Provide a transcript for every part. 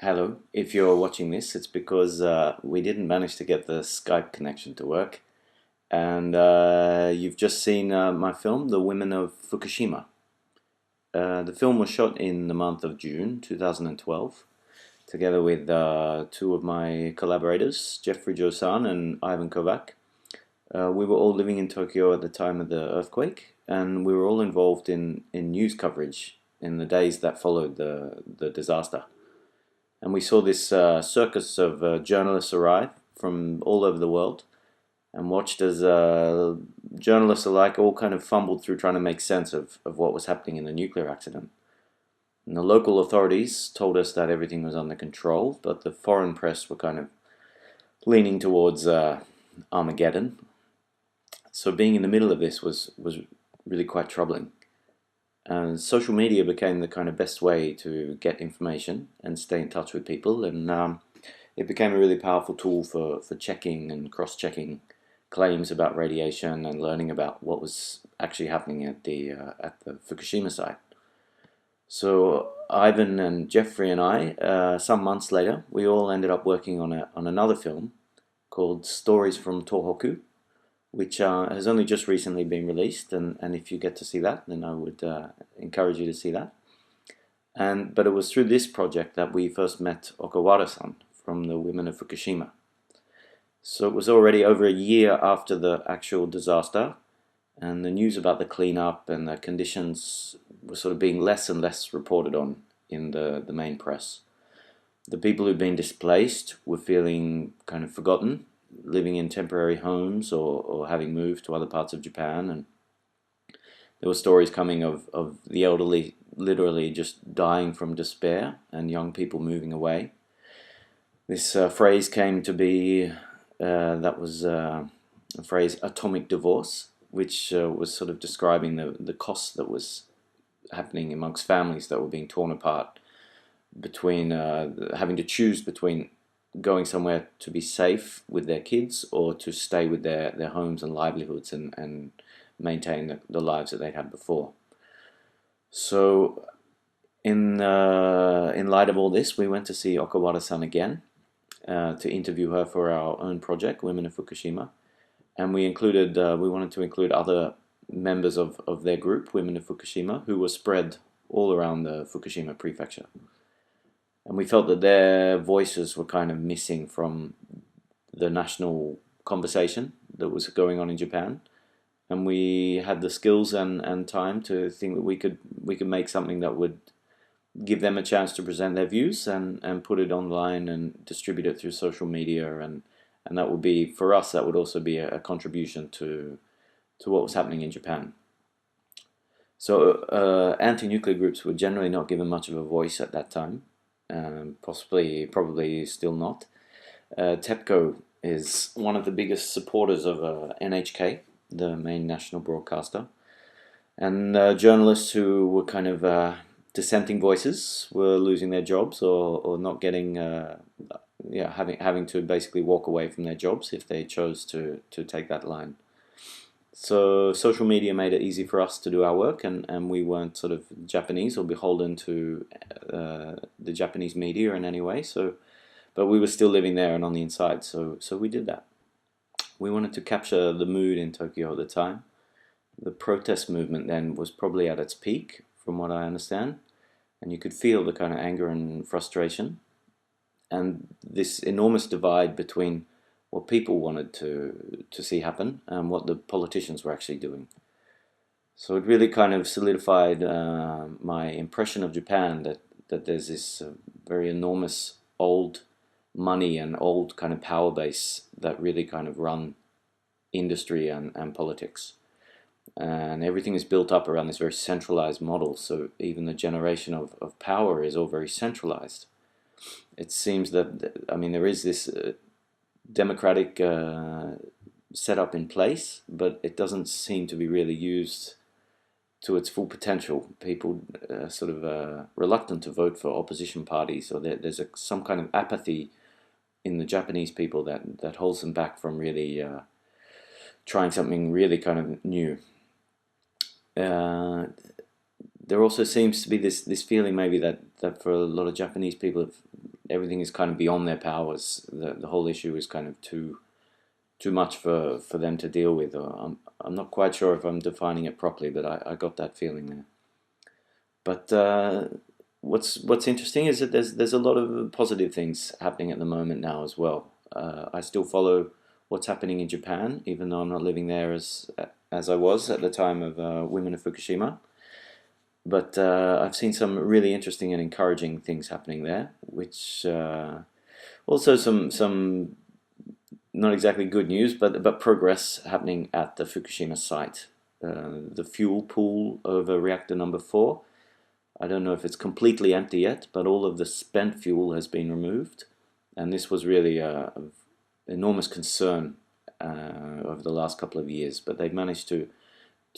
Hello, if you're watching this, it's because we didn't manage to get the Skype connection to work, and you've just seen my film, The Women of Fukushima. The film was shot in the month of June 2012, together with two of my collaborators, Jeffrey Josan and Ivan Kovac. We were all living in Tokyo at the time of the earthquake, and we were all involved in news coverage in the days that followed the disaster. And we saw this circus of journalists arrive from all over the world and watched as journalists alike all kind of fumbled through trying to make sense of what was happening in the nuclear accident. And the local authorities told us that everything was under control, but the foreign press were kind of leaning towards Armageddon. So being in the middle of this was really quite troubling. And social media became the kind of best way to get information and stay in touch with people, and it became a really powerful tool for checking and cross-checking claims about radiation and learning about what was actually happening at the Fukushima site. So Ivan and Jeffrey and I, some months later, we all ended up working on another film called Stories from Tohoku, which has only just recently been released, and if you get to see that, then I would encourage you to see that. But it was through this project that we first met Okawara-san from the Women of Fukushima. So it was already over a year after the actual disaster, and the news about the cleanup and the conditions were sort of being less and less reported on in the main press. The people who'd been displaced were feeling kind of forgotten, living in temporary homes or having moved to other parts of Japan, and there were stories coming of the elderly literally just dying from despair and young people moving away. This phrase came to be, that was a phrase, atomic divorce, which was sort of describing the cost that was happening amongst families that were being torn apart between having to choose between going somewhere to be safe with their kids or to stay with their homes and livelihoods and maintain the lives that they'd had before. So in light of all this, we went to see Okawara-san again to interview her for our own project, Women of Fukushima, and we wanted to include other members of their group, Women of Fukushima, who were spread all around the Fukushima prefecture. And we felt that their voices were kind of missing from the national conversation that was going on in Japan. And we had the skills and time to think that we could make something that would give them a chance to present their views and put it online and distribute it through social media. And that would be, for us, that would also be a contribution to what was happening in Japan. So anti-nuclear groups were generally not given much of a voice at that time. Probably still not. TEPCO is one of the biggest supporters of NHK, the main national broadcaster, and journalists who were kind of dissenting voices were losing their jobs or not getting, having to basically walk away from their jobs if they chose to take that line. So social media made it easy for us to do our work, and we weren't sort of Japanese or beholden to the Japanese media in any way. But we were still living there and on the inside, so we did that. We wanted to capture the mood in Tokyo at the time. The protest movement then was probably at its peak, from what I understand, and you could feel the kind of anger and frustration, and this enormous divide between what people wanted to see happen and what the politicians were actually doing. So it really kind of solidified my impression of Japan that there's this very enormous old money and old kind of power base that really kind of run industry and politics. And everything is built up around this very centralized model, so even the generation of power is all very centralized. It seems that, I mean, there is this democratic setup in place, but it doesn't seem to be really used to its full potential. People are sort of reluctant to vote for opposition parties, or there's some kind of apathy in the Japanese people that holds them back from really trying something really kind of new. There also seems to be this feeling maybe that for a lot of Japanese people everything is kind of beyond their powers. The whole issue is kind of too much for them to deal with. Or I'm not quite sure if I'm defining it properly, but I got that feeling there. But what's interesting is that there's a lot of positive things happening at the moment now as well. I still follow what's happening in Japan, even though I'm not living there as I was at the time of Women of Fukushima. But I've seen some really interesting and encouraging things happening there, which also some not exactly good news, but progress happening at the Fukushima site. The fuel pool over reactor number 4. I don't know if it's completely empty yet, but all of the spent fuel has been removed, and this was really of enormous concern over the last couple of years. But they've managed to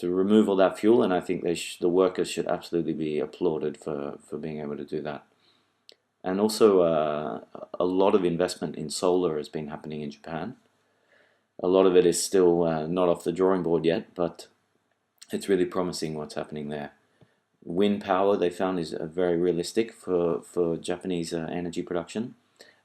remove all that fuel, and I think the workers should absolutely be applauded for being able to do that. And also a lot of investment in solar has been happening in Japan. A lot of it is still not off the drawing board yet, but it's really promising what's happening there. Wind power, they found, is very realistic for Japanese energy production,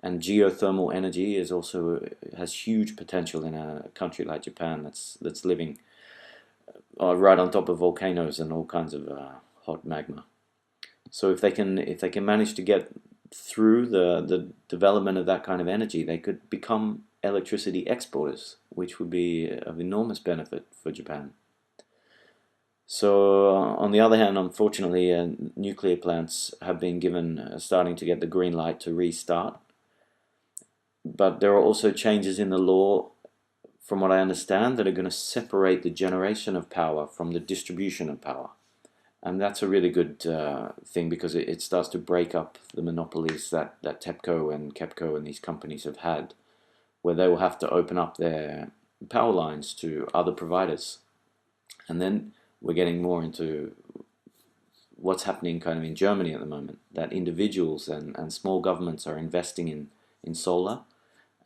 and geothermal energy has huge potential in a country like Japan that's living right on top of volcanoes and all kinds of hot magma. So if they can manage to get through the development of that kind of energy, they could become electricity exporters, which would be of enormous benefit for Japan. So on the other hand, unfortunately, nuclear plants have been given starting to get the green light to restart. But there are also changes in the law, from what I understand, that are going to separate the generation of power from the distribution of power. And that's a really good thing, because it starts to break up the monopolies that TEPCO and KEPCO and these companies have had, where they will have to open up their power lines to other providers. And then we're getting more into what's happening kind of in Germany at the moment, that individuals and small governments are investing in solar,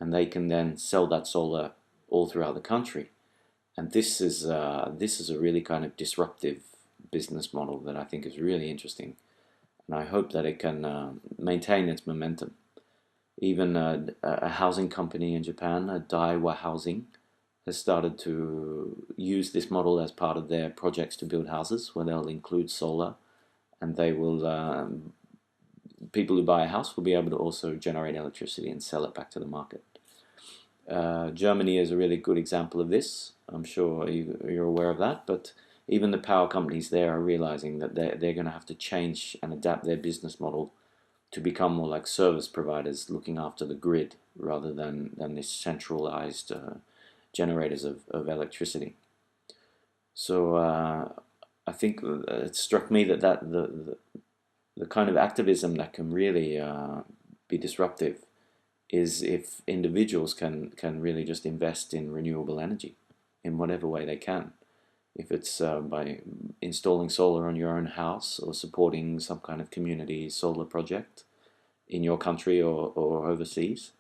and they can then sell that solar all throughout the country. And this is a really kind of disruptive business model that I think is really interesting, and I hope that it can maintain its momentum. Even a housing company in Japan, Daiwa Housing, has started to use this model as part of their projects to build houses, where they'll include solar, and they will people who buy a house will be able to also generate electricity and sell it back to the market. Germany is a really good example of this. I'm sure you're aware of that, but even the power companies there are realizing that they're going to have to change and adapt their business model to become more like service providers, looking after the grid rather than this centralized generators of electricity. So I think it struck me that the kind of activism that can really be disruptive is if individuals can really just invest in renewable energy in whatever way they can. If it's by installing solar on your own house, or supporting some kind of community solar project in your country or overseas,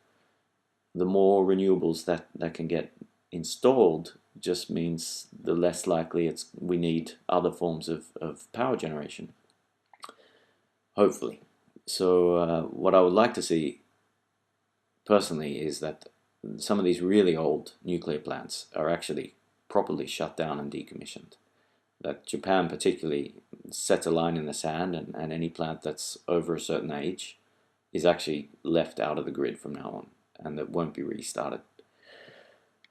the more renewables that can get installed just means the less likely we need other forms of power generation, hopefully. So what I would like to see personally is that some of these really old nuclear plants are actually properly shut down and decommissioned. That Japan particularly sets a line in the sand, and any plant that's over a certain age is actually left out of the grid from now on, and that won't be restarted.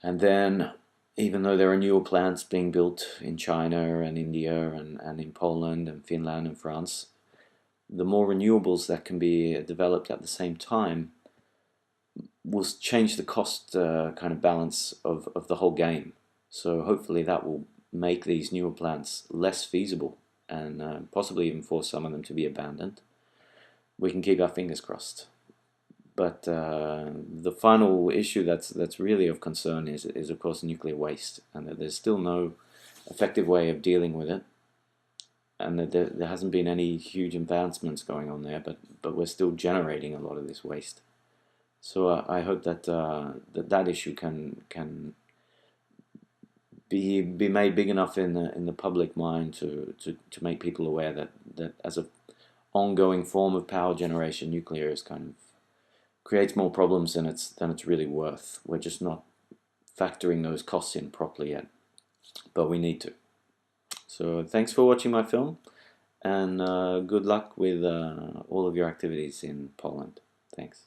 And then, even though there are newer plants being built in China and India and in Poland and Finland and France, the more renewables that can be developed at the same time will change the cost kind of balance of the whole game. So hopefully that will make these newer plants less feasible, and possibly even force some of them to be abandoned. We can keep our fingers crossed. But the final issue that's really of concern is of course nuclear waste, and that there's still no effective way of dealing with it, and that there hasn't been any huge advancements going on there, but we're still generating a lot of this waste. So I hope that that issue can be made big enough in the public mind to make people aware that as a ongoing form of power generation, nuclear is kind of creates more problems than it's really worth. We're just not factoring those costs in properly yet, but we need to. So thanks for watching my film, and good luck with all of your activities in Poland. Thanks.